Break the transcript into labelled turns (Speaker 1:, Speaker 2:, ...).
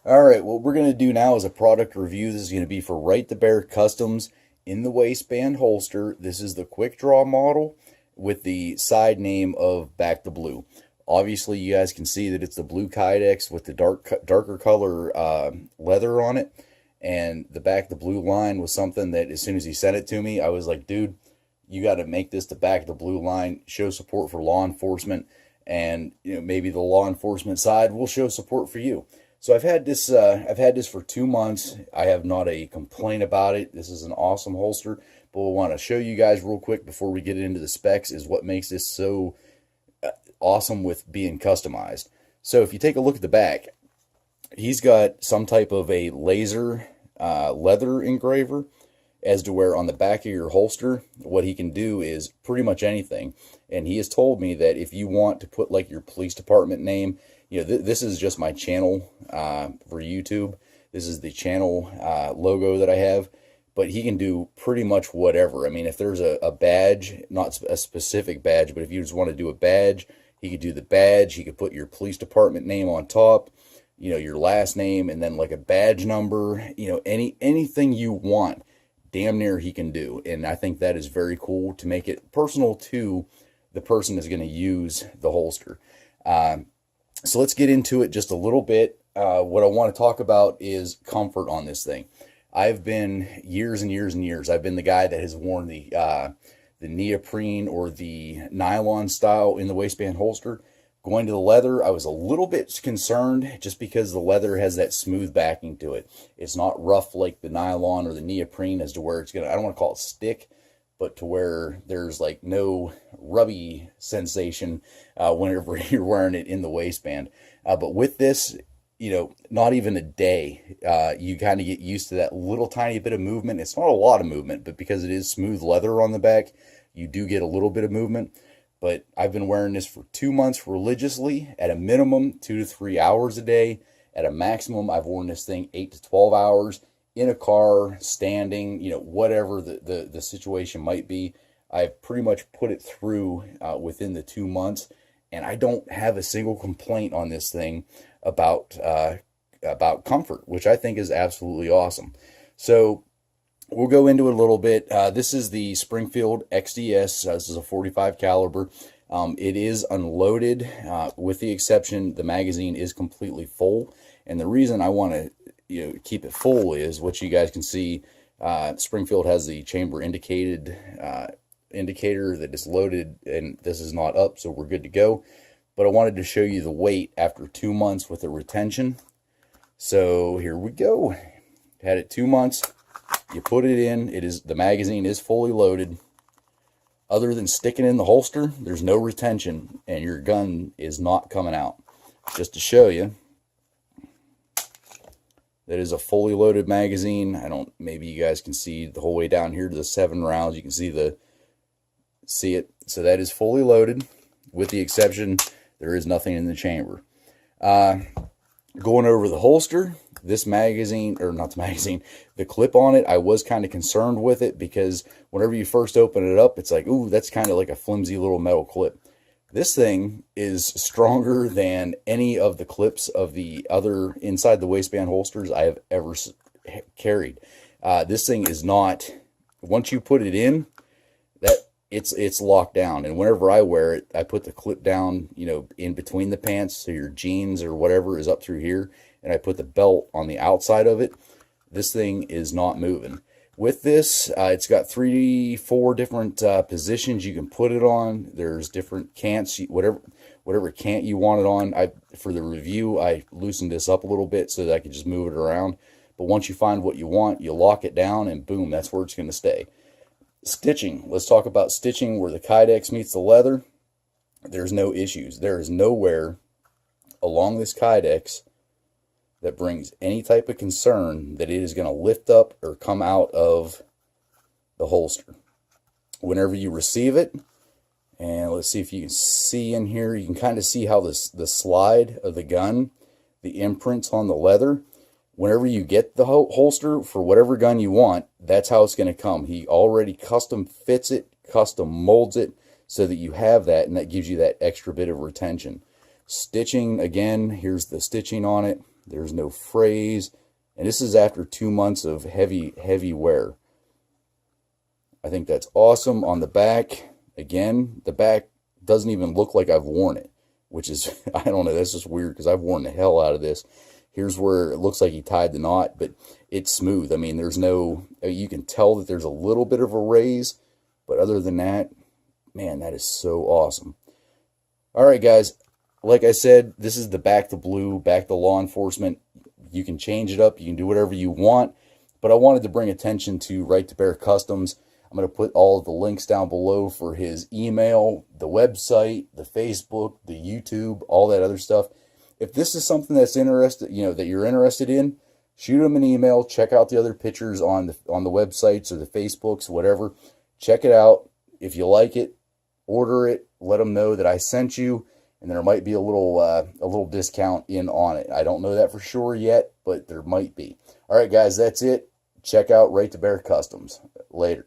Speaker 1: Alright, what we're going to do now is a product review. This is going to be for Rite the Bear Customs in the waistband holster. This is the quick draw model with the side name of Back to Blue. Obviously, you guys can see that it's the blue Kydex with the darker color leather on it. And the Back to Blue line was something that as soon as he sent it to me, I was like, dude, you got to make this the Back to Blue line. Show support for law enforcement. And maybe the law enforcement side will show support for you. So I've had this for 2 months. I have not a complaint about it. This is an awesome holster. But what I want to show you guys real quick before we get into the specs is what makes this so awesome with being customized. So if you take a look at the back, he's got some type of a laser leather engraver as to where on the back of your holster, what he can do is pretty much anything. And he has told me that if you want to put like your police department name, this is just my channel for YouTube. This is the channel logo that I have. But he can do pretty much whatever. I mean, if there's a badge, not a specific badge, but if you just want to do a badge, he could do the badge. He could put your police department name on top, your last name, and then like a badge number, anything you want, damn near he can do. And I think that is very cool to make it personal to the person that's going to use the holster. So let's get into it just a little bit. What I want to talk about is comfort on this thing. I've been years and years and years. I've been the guy that has worn the neoprene or the nylon style in the waistband holster. Going to the leather, I was a little bit concerned just because the leather has that smooth backing to it. It's not rough like the nylon or the neoprene as to where it's gonna, I don't want to call it stick, but to where there's like no rubby sensation whenever you're wearing it in the waistband. But with this, not even a day, you kind of get used to that little tiny bit of movement. It's not a lot of movement, but because it is smooth leather on the back, you do get a little bit of movement. But I've been wearing this for 2 months religiously, at a minimum 2 to 3 hours a day. At a maximum, I've worn this thing 8 to 12 hours in a car, standing, whatever the situation might be. I've pretty much put it through within the 2 months, and I don't have a single complaint on this thing about comfort, which I think is absolutely awesome. So we'll go into it a little bit. This is the Springfield XDS. This is a 45 caliber. It is unloaded, with the exception the magazine is completely full. And the reason I want to keep it full is what you guys can see. Springfield has the chamber indicated indicator that is loaded, and this is not up, so we're good to go. But I wanted to show you the weight after 2 months with the retention. So here we go. Had it 2 months. You put it in. The magazine is fully loaded. Other than sticking in the holster, there's no retention, and your gun is not coming out. Just to show you, that is a fully loaded magazine. Maybe you guys can see the whole way down here to the 7 rounds. You can see it. So that is fully loaded, with the exception there is nothing in the chamber. Going over the holster, this magazine, or not the magazine, the clip on it, I was kind of concerned with it because whenever you first open it up, it's like, ooh, that's kind of like a flimsy little metal clip. This thing is stronger than any of the clips of the other inside the waistband holsters I have ever carried. This thing is not, once you put it in, it's locked down. And whenever I wear it, I put the clip down, in between the pants, so your jeans or whatever is up through here, and I put the belt on the outside of it. This thing is not moving. With this, it's got 3-4 different positions you can put it on. There's different cants, whatever cant you want it on. For the review, I loosened this up a little bit so that I could just move it around. But once you find what you want, you lock it down, and boom, that's where it's going to stay. Stitching. Let's talk about stitching where the Kydex meets the leather. There's no issues. There is nowhere along this Kydex that brings any type of concern that it is going to lift up or come out of the holster. Whenever you receive it, and let's see if you can see in here, you can kind of see how the slide of the gun, the imprints on the leather, whenever you get the holster for whatever gun you want, that's how it's going to come. He already custom fits it, custom molds it so that you have that, and that gives you that extra bit of retention. Stitching, again, here's the stitching on it. There's no phrase. And this is after 2 months of heavy wear. I think that's awesome. On the back, again, the back doesn't even look like I've worn it, which is, I don't know, that's just weird because I've worn the hell out of this. Here's where it looks like he tied the knot, but it's smooth. I mean, there's no, you can tell that there's a little bit of a raise, but other than that, man, that is so awesome. All right, guys, like I said, this is the Back to Blue, Back to Law Enforcement. You can change it up. You can do whatever you want, but I wanted to bring attention to Rite to Bear Customs. I'm going to put all of the links down below for his email, the website, the Facebook, the YouTube, all that other stuff. If this is something that's interested, that you're interested in, shoot him an email. Check out the other pictures on the websites or the Facebooks, whatever. Check it out. If you like it, order it. Let them know that I sent you, and there might be a little discount in on it. I don't know that for sure yet, but there might be. All right, guys, that's it. Check out Rite to Bear Customs. Later.